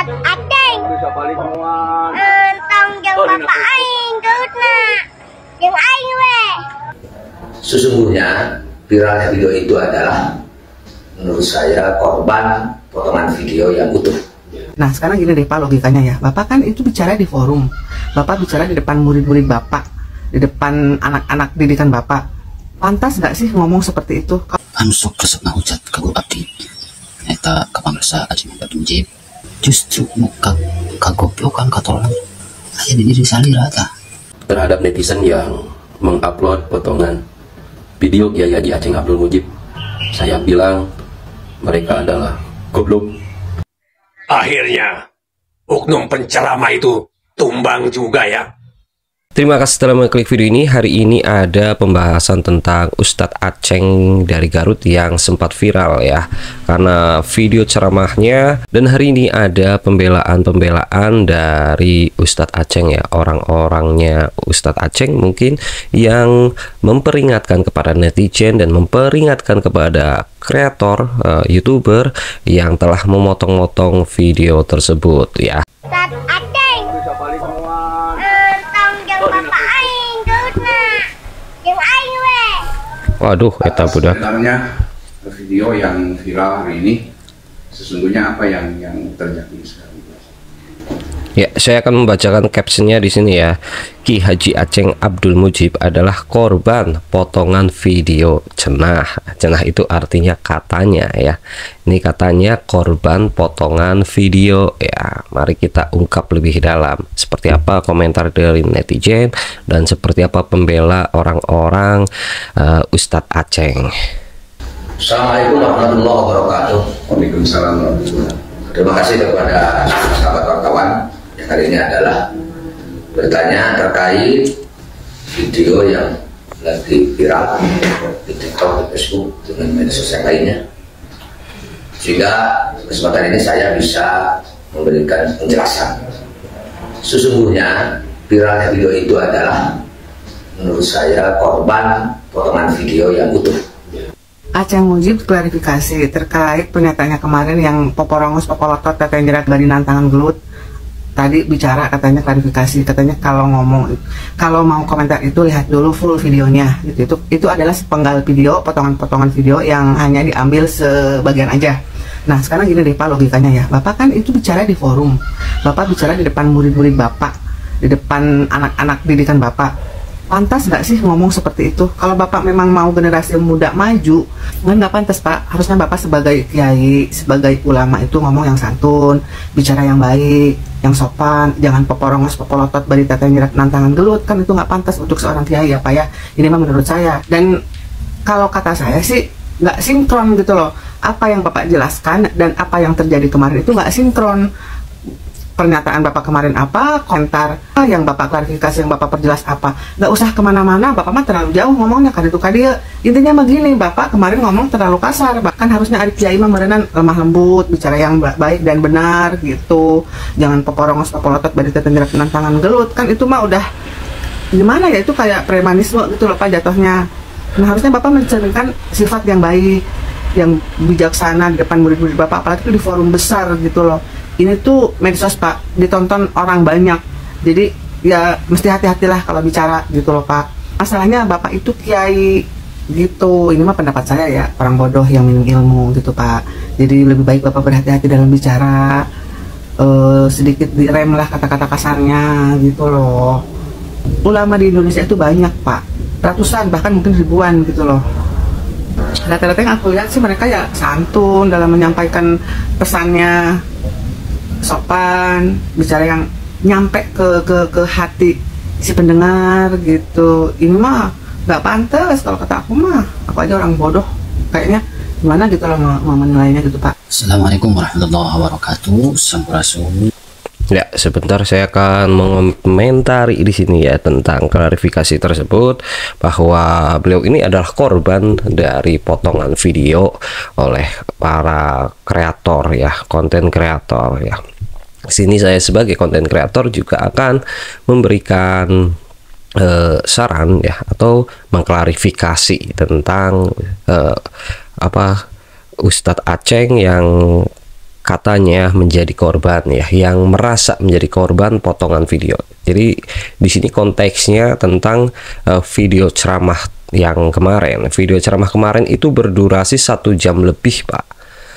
Ustad Aceng. Tong jang bapak aing geutna. Jeung aing we. Sesungguhnya viralnya video itu adalah menurut saya korban potongan video yang utuh. Nah sekarang gini deh Pak logikanya ya, Bapak kan itu bicara di forum, Bapak bicara di depan murid-murid Bapak, di depan anak-anak didikan Bapak, pantas nggak sih ngomong seperti itu? Anu sok resep ngahujat ka guru abdi eta kapangarsa Aceng Abdul Mujib justru muka kagoblokan katolong aya di diri salira tah terhadap netizen yang mengupload potongan video Kiai Haji Aceng Abdul Mujib. Saya bilang mereka adalah goblok. Akhirnya oknum penceramah itu tumbang juga ya. Terima kasih telah mengklik video ini. Hari ini ada pembahasan tentang Ustadz Aceng dari Garut yang sempat viral ya, karena video ceramahnya. Dan hari ini ada pembelaan dari Ustadz Aceng ya, orang-orangnya Ustadz Aceng mungkin yang memperingatkan kepada netizen dan memperingatkan kepada kreator YouTuber yang telah memotong-motong video tersebut ya. Ustad Aceng. Tong jang bapak aing geutna. Jeung aing we. Waduh, eta budak. Sebenarnya video yang viral hari ini sesungguhnya apa yang terjadi sekarang? Ya, saya akan membacakan captionnya di sini ya. Ki Haji Aceng Abdul Mujib adalah korban potongan video cenah. Cenah itu artinya katanya ya. Ini katanya korban potongan video ya. Mari kita ungkap lebih dalam. Seperti apa komentar dari netizen dan seperti apa pembela orang-orang Ustadz Aceng. Assalamualaikum warahmatullahi wabarakatuh. Waalaikumsalam warahmatullahi wabarakatuh. Terima kasih kepada sahabat wartawan. Yang kali ini adalah bertanya terkait video yang lagi viral di TikTok, di Facebook, dengan media sosial lainnya. Sehingga kesempatan ini saya bisa memberikan penjelasan. Sesungguhnya viralnya video itu adalah menurut saya korban potongan video yang utuh. Aceng Mujib klarifikasi terkait pernyataannya kemarin yang poporongos popolotot katanya jerat dari nantangan gelut. Tadi bicara katanya klarifikasi, katanya kalau mau komentar itu lihat dulu full videonya gitu. Itu adalah sepenggal video, potongan-potongan video yang hanya diambil sebagian aja. Nah sekarang gini deh Pak logikanya ya, Bapak kan itu bicara di forum, Bapak bicara di depan murid-murid Bapak, di depan anak-anak didikan Bapak, pantas nggak sih ngomong seperti itu? Kalau Bapak memang mau generasi muda maju, nggak pantas Pak. Harusnya Bapak sebagai kiai, sebagai ulama itu ngomong yang santun, bicara yang baik, yang sopan, jangan poporongos popolotot bari teteh nyirat nantangan gelut. Kan itu nggak pantas untuk seorang kiai ya Pak ya. Ini mah menurut saya. Dan kalau kata saya sih nggak sinkron gitu loh. Apa yang Bapak jelaskan dan apa yang terjadi kemarin itu nggak sinkron. Pernyataan Bapak kemarin apa, komentar yang Bapak klarifikasi, yang Bapak perjelas apa, nggak usah kemana-mana. Bapak mah terlalu jauh ngomongnya kan itu kadia. Intinya begini, Bapak kemarin ngomong terlalu kasar, bahkan harusnya Arif Kiai mah merenan lemah lembut, bicara yang baik dan benar gitu. Jangan poporongos popolotot bari teteh nyirat nantangan gelut, kan itu mah udah gimana ya, itu kayak premanisme gitu loh Pak jatuhnya. Nah harusnya Bapak mencerminkan sifat yang baik, yang bijaksana di depan murid-murid Bapak, apalagi itu di forum besar gitu loh. Ini tuh medsos Pak, ditonton orang banyak, jadi ya mesti hati-hatilah kalau bicara gitu loh Pak. Masalahnya Bapak itu kiai gitu, ini mah pendapat saya ya, orang bodoh yang minum ilmu gitu Pak. Jadi lebih baik Bapak berhati-hati dalam bicara, sedikit direm lah kata-kata kasarnya gitu loh. Ulama di Indonesia itu banyak Pak, ratusan bahkan mungkin ribuan gitu loh. Rata-rata yang aku lihat sih mereka ya santun dalam menyampaikan pesannya, sopan, bicara yang nyampe ke hati si pendengar gitu. Ini mah nggak pantas kalau kata aku mah. Aku aja orang bodoh kayaknya, gimana gitu loh mau menilainya gitu Pak. Assalamualaikum warahmatullahi wabarakatuh. Sampurasun. Ya, sebentar saya akan mengomentari di sini ya tentang klarifikasi tersebut, bahwa beliau ini adalah korban dari potongan video oleh para kreator ya, konten kreator ya. Sini saya sebagai konten kreator juga akan memberikan saran ya, atau mengklarifikasi tentang apa Ustadz Aceng yang katanya menjadi korban ya, yang merasa menjadi korban potongan video. Jadi di sini konteksnya tentang video ceramah yang kemarin. Video ceramah kemarin itu berdurasi 1 jam lebih, Pak.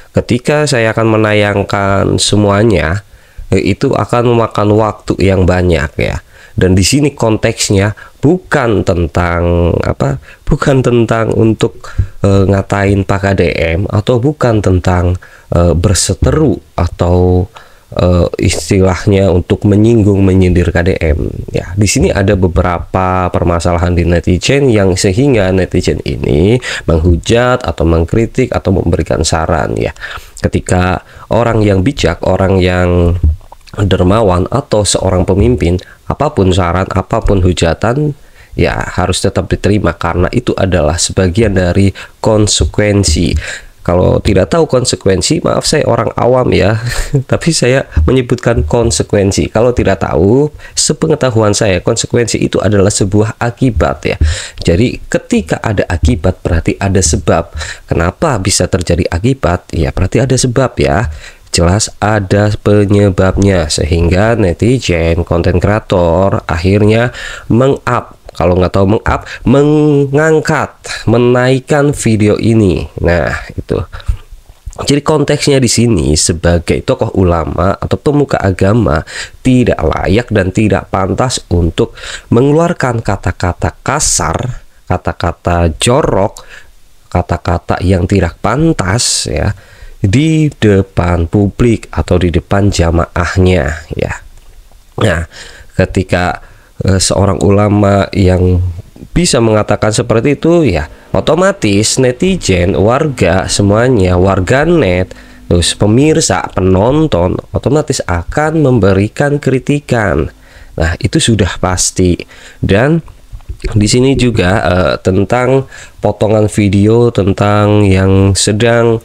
Ketika saya akan menayangkan semuanya, itu akan memakan waktu yang banyak ya. Dan di sini konteksnya bukan tentang apa, bukan tentang untuk ngatain Pak KDM, atau bukan tentang berseteru atau istilahnya untuk menyinggung, menyindir KDM ya. Di sini ada beberapa permasalahan di netizen yang sehingga netizen ini menghujat atau mengkritik atau memberikan saran ya. Ketika orang yang bijak, orang yang dermawan atau seorang pemimpin, apapun saran, apapun hujatan ya harus tetap diterima, karena itu adalah sebagian dari konsekuensi. Kalau tidak tahu konsekuensi, maaf saya orang awam ya, tapi saya menyebutkan konsekuensi. Kalau tidak tahu, sepengetahuan saya konsekuensi itu adalah sebuah akibat ya. Jadi ketika ada akibat berarti ada sebab. Kenapa bisa terjadi akibat? Ya berarti ada sebab ya. Jelas ada penyebabnya, sehingga netizen, konten kreator akhirnya kalau nggak tahu mengangkat, menaikkan video ini. Nah itu. Jadi konteksnya di sini sebagai tokoh ulama atau pemuka agama tidak layak dan tidak pantas untuk mengeluarkan kata-kata kasar, kata-kata jorok, kata-kata yang tidak pantas ya di depan publik atau di depan jamaahnya ya. Nah, ketika seorang ulama yang bisa mengatakan seperti itu ya, otomatis netizen, warga semuanya, warganet, terus pemirsa, penonton otomatis akan memberikan kritikan. Nah, itu sudah pasti. Dan di sini juga tentang potongan video tentang yang sedang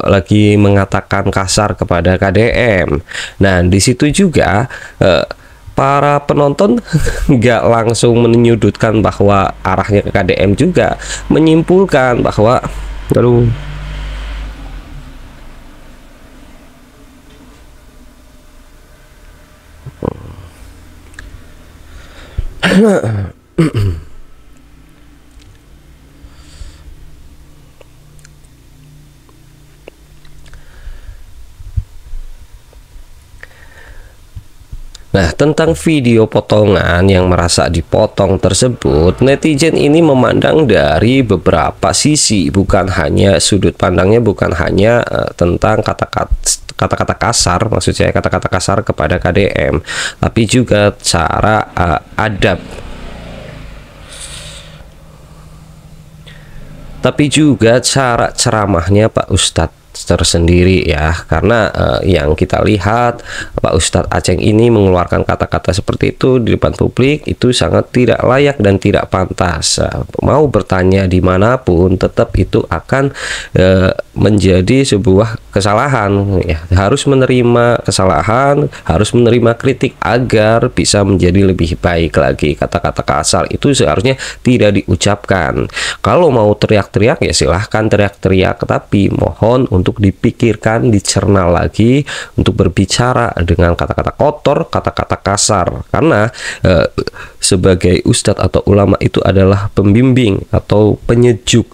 lagi mengatakan kasar kepada KDM. Nah, di situ juga para penonton nggak langsung menyudutkan bahwa arahnya ke KDM, juga menyimpulkan bahwa Nah, tentang video potongan yang merasa dipotong tersebut, netizen ini memandang dari beberapa sisi, bukan hanya sudut pandangnya, bukan hanya tentang kata-kata kasar, maksud saya kata-kata kasar kepada KDM, tapi juga cara adab, tapi juga cara ceramahnya Pak Ustadz tersendiri ya. Karena yang kita lihat Pak Ustadz Aceng ini mengeluarkan kata-kata seperti itu di depan publik itu sangat tidak layak dan tidak pantas. Mau bertanya dimanapun tetap itu akan menjadi sebuah kesalahan ya. Harus menerima kesalahan, harus menerima kritik agar bisa menjadi lebih baik lagi. Kata-kata kasar itu seharusnya tidak diucapkan. Kalau mau teriak-teriak ya silahkan teriak-teriak, tapi mohon untuk dipikirkan, dicerna lagi untuk berbicara dengan kata-kata kotor, kata-kata kasar. Karena sebagai ustadz atau ulama itu adalah pembimbing atau penyejuk.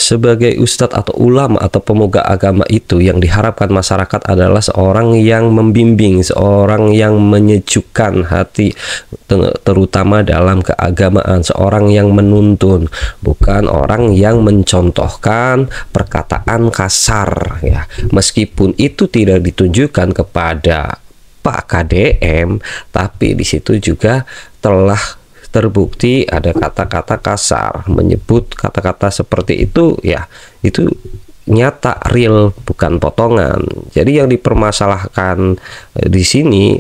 Sebagai ustadz atau ulama atau pemuka agama itu yang diharapkan masyarakat adalah seorang yang membimbing, seorang yang menyejukkan hati, terutama dalam keagamaan, seorang yang menuntun, bukan orang yang mencontohkan perkataan kasar ya. Meskipun itu tidak ditunjukkan kepada Pak KDM, tapi di situ juga telah terbukti ada kata-kata kasar, menyebut kata-kata seperti itu ya, itu nyata, real, bukan potongan. Jadi yang dipermasalahkan di sini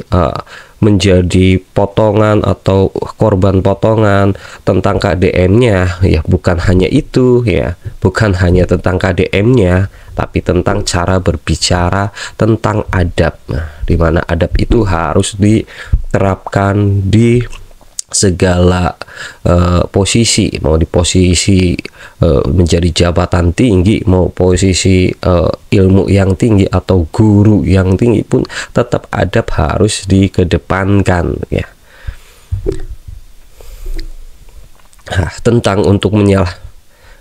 menjadi potongan atau korban potongan tentang KDM-nya ya, bukan hanya itu ya, bukan hanya tentang KDM-nya, tapi tentang cara berbicara, tentang adab. Nah, di mana adab itu harus diterapkan di segala posisi, mau di posisi menjadi jabatan tinggi, mau posisi ilmu yang tinggi atau guru yang tinggi pun tetap adab harus dikedepankan ya. Nah, tentang untuk menyalah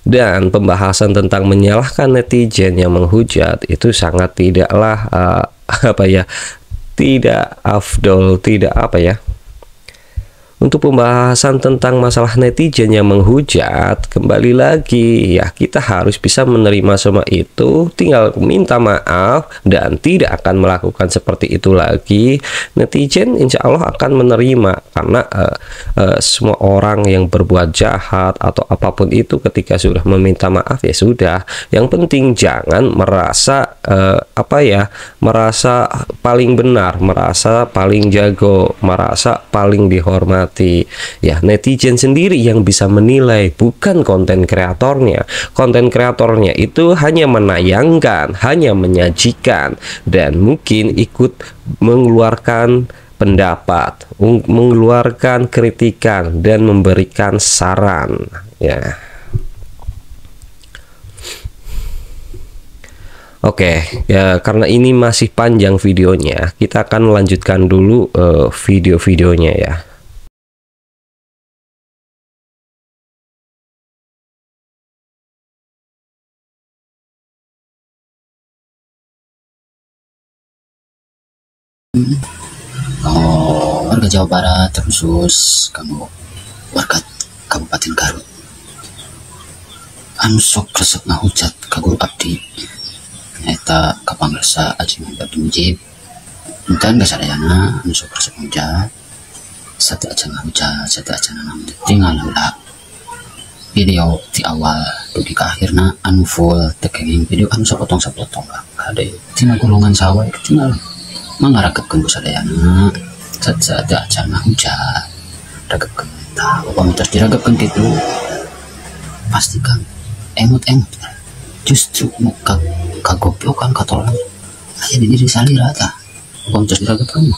dan pembahasan tentang menyalahkan netizen yang menghujat itu sangat tidaklah tidak afdol, tidak Untuk pembahasan tentang masalah netizen yang menghujat, kembali lagi ya, kita harus bisa menerima semua itu, tinggal minta maaf dan tidak akan melakukan seperti itu lagi. Netizen insya Allah akan menerima, karena semua orang yang berbuat jahat atau apapun itu ketika sudah meminta maaf ya sudah. Yang penting jangan merasa merasa paling benar, merasa paling jago, merasa paling dihormati. Ya, netizen sendiri yang bisa menilai, bukan konten kreatornya. Konten kreatornya itu hanya menayangkan, hanya menyajikan, dan mungkin ikut mengeluarkan pendapat, mengeluarkan kritikan, dan memberikan saran ya. Oke, ya karena ini masih panjang videonya, kita akan melanjutkan dulu video-videonya ya. Warga Jawa Barat, terkhusus kamu warga Kabupaten Garut, sok resep ngahujat ka guru abdi eta kapangresa Ajeng Abdul Mujib. Entan kasadayana sok resep ngahujat sate aja ngahujat, sate aja nanam tinggal heula video di awal dugi ka akhirna anu full tekeng video anu sapotong-sapotong lah kade tina golongan sawah tinggal mangaragetkeun kasadayana sate aja ngahujat ragepkeun tah upami tos diragepkeun kitu pastikan emot-emot justru muka kagoblokan katolong aya di diri salira tah upami tos diragepkeun.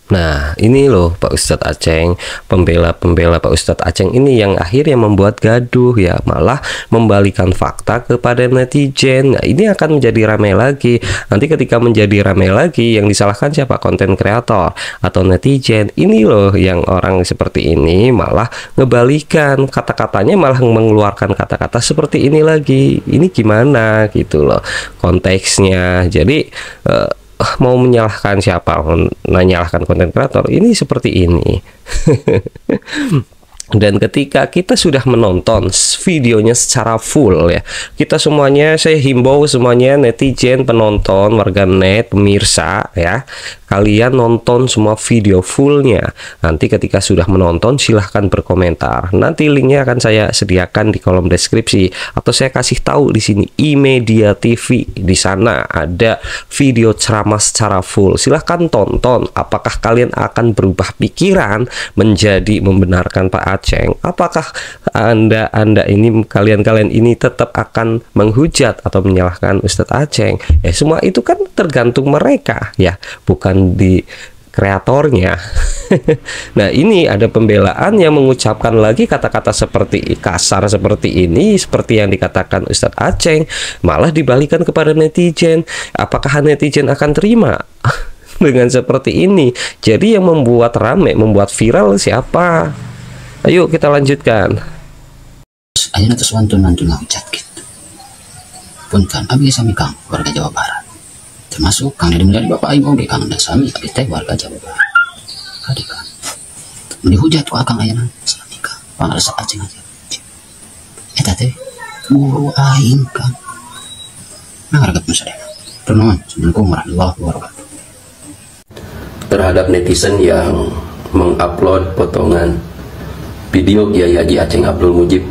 Nah, ini loh Pak Ustadz Aceng, pembela-pembela Pak Ustadz Aceng ini yang akhirnya membuat gaduh ya, malah membalikan fakta kepada netizen. Nah, ini akan menjadi ramai lagi. Nanti ketika menjadi ramai lagi, yang disalahkan siapa? Konten kreator atau netizen. Ini loh yang orang seperti ini malah ngebalikan kata-katanya, malah mengeluarkan kata-kata seperti ini lagi. Ini gimana gitu loh konteksnya. Jadi mau menyalahkan siapa, menyalahkan konten kreator ini seperti ini. Dan ketika kita sudah menonton videonya secara full ya, kita semuanya, saya himbau semuanya netizen, penonton, warganet, pemirsa ya, kalian nonton semua video fullnya. Nanti ketika sudah menonton silahkan berkomentar. Nanti linknya akan saya sediakan di kolom deskripsi, atau saya kasih tahu di sini iMedia TV. Di sana ada video ceramah secara full. Silahkan tonton. Apakah kalian akan berubah pikiran menjadi membenarkan Pak Aceng? Apakah anda ini, kalian ini tetap akan menghujat atau menyalahkan Ustadz Aceng? Ya semua itu kan tergantung mereka ya, bukan di kreatornya. Nah, ini ada pembelaan yang mengucapkan lagi kata-kata seperti kasar seperti ini, seperti yang dikatakan Ustadz Aceng, malah dibalikan kepada netizen. Apakah netizen akan terima dengan seperti ini? Jadi yang membuat rame, membuat viral siapa? Ayo kita lanjutkan. Ayeuna tos wantun-wantun ngahujat gitu. Punten abdi sami Kang warga Jawa Barat. Termasuk Kang Deddy Mulyadi Bapak Ibu oge Kang sami abdi teh warga Jawa Barat. Kade Kang. Dihujat ku Kang ayeuna sami Kang. Pangarsa Aceng aja. Eta teh guru aing Kang. Ngaragep sadaya. Nuhun. Assalamualaikum warahmatullahi wabarakatuh. Terhadap netizen yang mengupload potongan video Kiai Haji Aceng Abdul Mujib,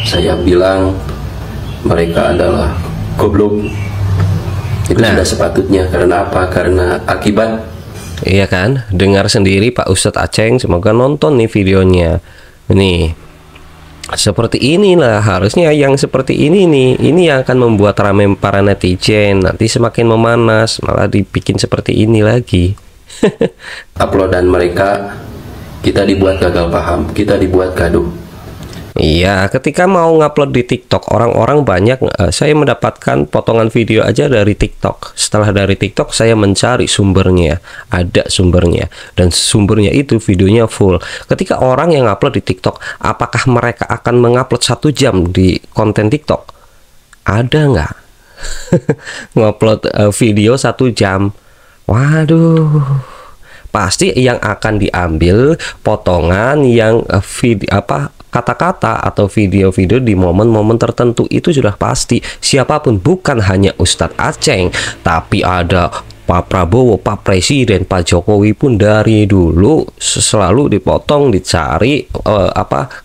saya bilang mereka adalah goblok. Itu sudah sepatutnya. Karena apa? Karena akibat. Iya kan, dengar sendiri Pak Ustadz Aceng. Semoga nonton nih videonya. Nih, seperti inilah harusnya, yang seperti ini nih, ini yang akan membuat ramai para netizen. Nanti semakin memanas, malah dibikin seperti ini lagi. Uploadan mereka kita dibuat gagal paham, kita dibuat gaduh. Iya, ketika mau ngupload di TikTok, orang-orang banyak, saya mendapatkan potongan video aja dari TikTok. Setelah dari TikTok, saya mencari sumbernya, ada sumbernya, dan sumbernya itu videonya full. Ketika orang yang upload di TikTok, apakah mereka akan mengupload 1 jam di konten TikTok? Ada nggak? Ngupload video 1 jam? Waduh. Pasti yang akan diambil potongan yang kata-kata atau video-video di momen-momen tertentu, itu sudah pasti. Siapapun, bukan hanya Ustadz Aceng, tapi ada Pak Prabowo, Pak Presiden, Pak Jokowi pun dari dulu selalu dipotong, dicari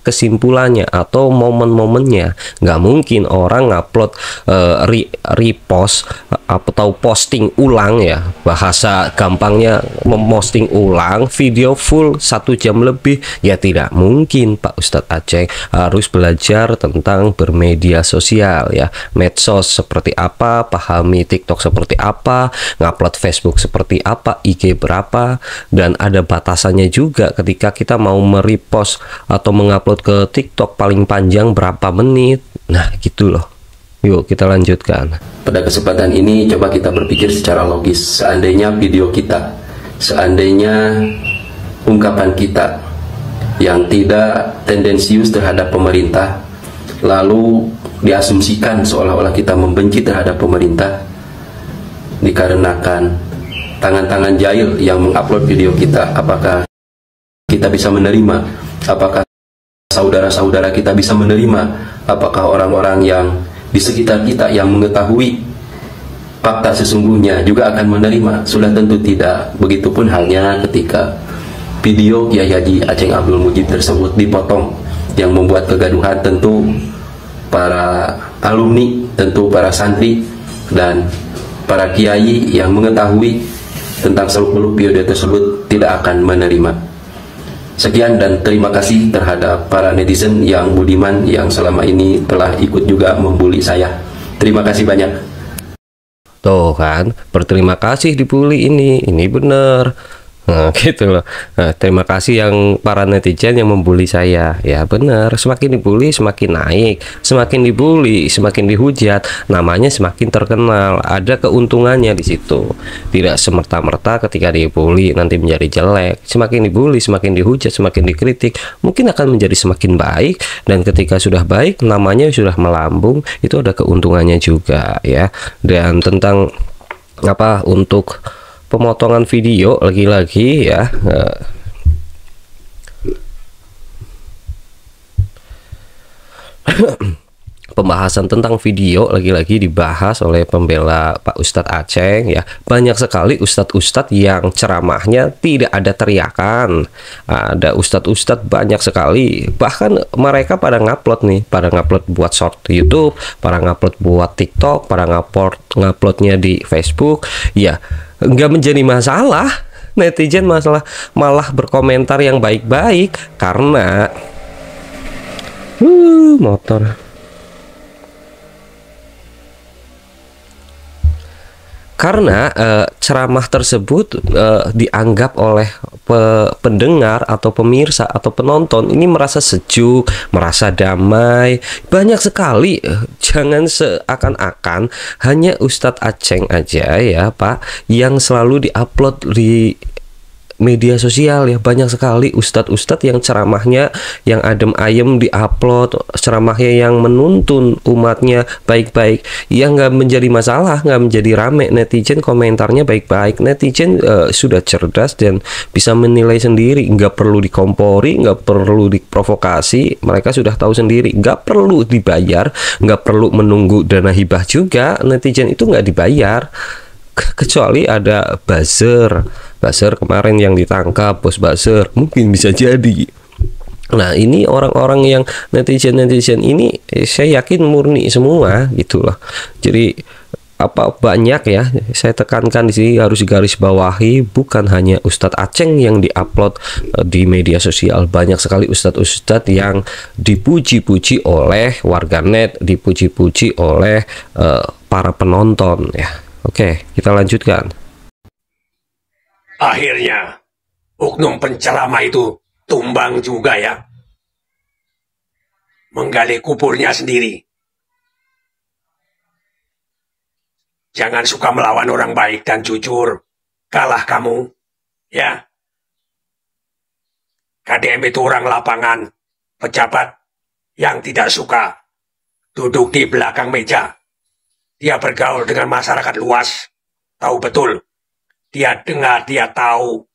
kesimpulannya atau momen-momennya. Nggak mungkin orang ngupload repost atau posting ulang, ya bahasa gampangnya, memposting ulang video full 1 jam lebih, ya tidak mungkin. Pak Ustadz Aceng harus belajar tentang bermedia sosial, ya, medsos seperti apa, pahami TikTok seperti apa, ngupload Facebook seperti apa, IG berapa, dan ada batasannya juga ketika kita mau merepost atau mengupload ke TikTok paling panjang berapa menit. Nah gitu loh. Yuk kita lanjutkan. Pada kesempatan ini coba kita berpikir secara logis. Seandainya video kita, seandainya ungkapan kita yang tidak tendensius terhadap pemerintah, lalu diasumsikan seolah-olah kita membenci terhadap pemerintah dikarenakan tangan-tangan jahil yang mengupload video kita, apakah kita bisa menerima? Apakah saudara-saudara kita bisa menerima? Apakah orang-orang yang di sekitar kita yang mengetahui fakta sesungguhnya juga akan menerima? Sudah tentu tidak. Begitupun halnya ketika video Kiai Haji Aceng Abdul Mujib tersebut dipotong, yang membuat kegaduhan tentu para alumni, tentu para santri dan para kiai yang mengetahui tentang seluk-beluk video tersebut tidak akan menerima. Sekian dan terima kasih terhadap para netizen yang budiman yang selama ini telah ikut juga membuli saya. Terima kasih banyak. Tuh kan, berterima kasih dibully ini bener. Nah, gitu loh. Nah, terima kasih yang para netizen yang membuli saya. Ya benar, semakin dibully semakin naik, semakin dibully semakin dihujat, namanya semakin terkenal. Ada keuntungannya di situ. Tidak semerta-merta ketika dibully nanti menjadi jelek. Semakin dibully, semakin dihujat, semakin dikritik, mungkin akan menjadi semakin baik, dan ketika sudah baik, namanya sudah melambung, itu ada keuntungannya juga, ya. Dan tentang untuk pemotongan video, lagi-lagi ya, pembahasan tentang video lagi-lagi dibahas oleh pembela Pak Ustadz Aceng, ya. Banyak sekali ustadz-ustadz yang ceramahnya tidak ada teriakan. Ada ustadz-ustadz banyak sekali, bahkan mereka pada ngupload nih, pada ngupload buat short YouTube, pada ngupload buat TikTok, pada nguploadnya di Facebook, ya nggak menjadi masalah. Netizen malah berkomentar yang baik-baik karena motor. Karena ceramah tersebut dianggap oleh pendengar atau pemirsa atau penonton ini merasa sejuk, merasa damai. Banyak sekali, jangan seakan-akan hanya Ustadz Aceng aja, ya Pak, yang selalu diupload di media sosial, ya. Banyak sekali ustadz-ustadz yang ceramahnya yang adem ayem diupload, ceramahnya yang menuntun umatnya baik-baik, yang nggak menjadi masalah, nggak menjadi rame. Netizen komentarnya baik-baik, netizen sudah cerdas dan bisa menilai sendiri, nggak perlu dikompori, nggak perlu diprovokasi, mereka sudah tahu sendiri, nggak perlu dibayar, nggak perlu menunggu dana hibah juga. Netizen itu nggak dibayar, kecuali ada buzzer kemarin yang ditangkap, bos buzzer, mungkin bisa jadi. Nah ini orang-orang yang netizen ini saya yakin murni semua gitu loh. Jadi banyak, ya, saya tekankan di sini, harus garis bawahi, bukan hanya Ustadz Aceng yang diupload di media sosial. Banyak sekali ustadz-ustadz yang dipuji-puji oleh warganet, dipuji-puji oleh para penonton, ya. Oke, kita lanjutkan. Akhirnya, oknum penceramah itu tumbang juga ya. Menggali kuburnya sendiri. Jangan suka melawan orang baik dan jujur. Kalah kamu, ya. KDM itu orang lapangan, pejabat yang tidak suka duduk di belakang meja. Dia bergaul dengan masyarakat luas, tahu betul. Dia dengar, dia tahu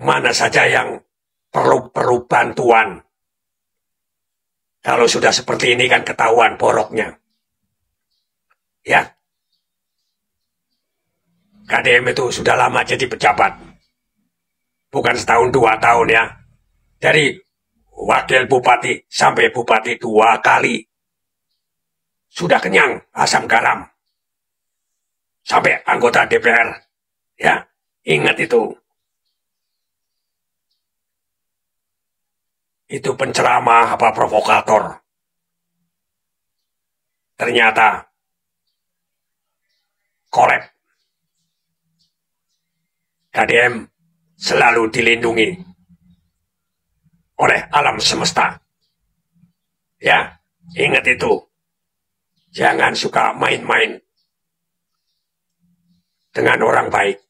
mana saja yang perlu bantuan. Kalau sudah seperti ini kan ketahuan boroknya. Ya. KDM itu sudah lama jadi pejabat. Bukan setahun 2 tahun ya. Dari wakil bupati sampai bupati 2 kali. Sudah kenyang asam garam. Sampai anggota DPR. Ya, ingat itu. Itu penceramah apa provokator. Ternyata kolab. KDM selalu dilindungi oleh alam semesta. Ya, ingat itu. Jangan suka main-main dengan orang baik.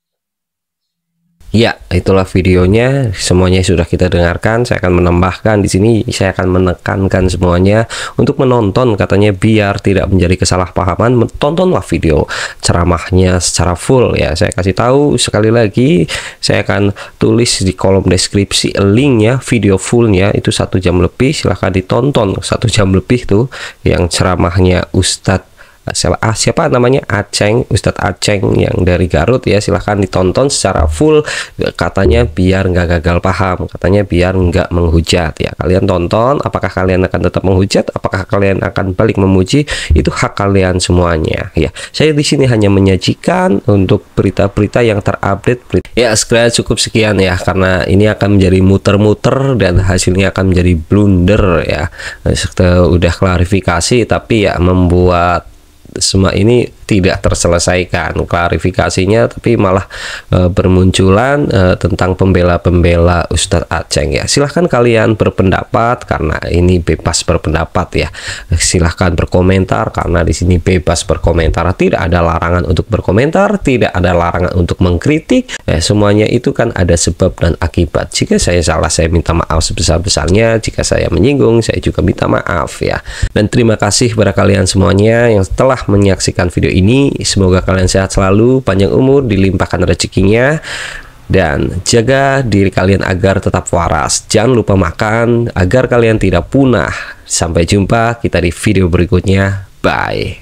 Ya, itulah videonya. Semuanya sudah kita dengarkan. Saya akan menambahkan di sini, saya akan menekankan semuanya untuk menonton, katanya biar tidak menjadi kesalahpahaman. Tontonlah video ceramahnya secara full ya. Saya kasih tahu sekali lagi, saya akan tulis di kolom deskripsi linknya, video fullnya itu 1 jam lebih. Silahkan ditonton 1 jam lebih tuh yang ceramahnya Ustadz siapa namanya, Aceng, Ustadz Aceng yang dari Garut ya. Silahkan ditonton secara full, katanya biar nggak gagal paham, katanya biar nggak menghujat ya. Kalian tonton, apakah kalian akan tetap menghujat, apakah kalian akan balik memuji, itu hak kalian semuanya ya. Saya di sini hanya menyajikan untuk berita-berita yang terupdate. Ya, sekiranya cukup sekian ya, karena ini akan menjadi muter-muter dan hasilnya akan menjadi blunder ya. Udah klarifikasi tapi ya membuat semua ini tidak terselesaikan klarifikasinya, tapi malah bermunculan tentang pembela-pembela Ustadz Aceng ya. Silahkan kalian berpendapat, karena ini bebas berpendapat ya. Silahkan berkomentar, karena di sini bebas berkomentar, tidak ada larangan untuk berkomentar, tidak ada larangan untuk mengkritik ya. Semuanya itu kan ada sebab dan akibat. Jika saya salah, saya minta maaf sebesar-besarnya. Jika saya menyinggung, saya juga minta maaf ya. Dan terima kasih kepada kalian semuanya yang telah menyaksikan video ini. Semoga kalian sehat selalu, panjang umur, dilimpahkan rezekinya, dan jaga diri kalian agar tetap waras. Jangan lupa makan agar kalian tidak punah. Sampai jumpa kita di video berikutnya. Bye.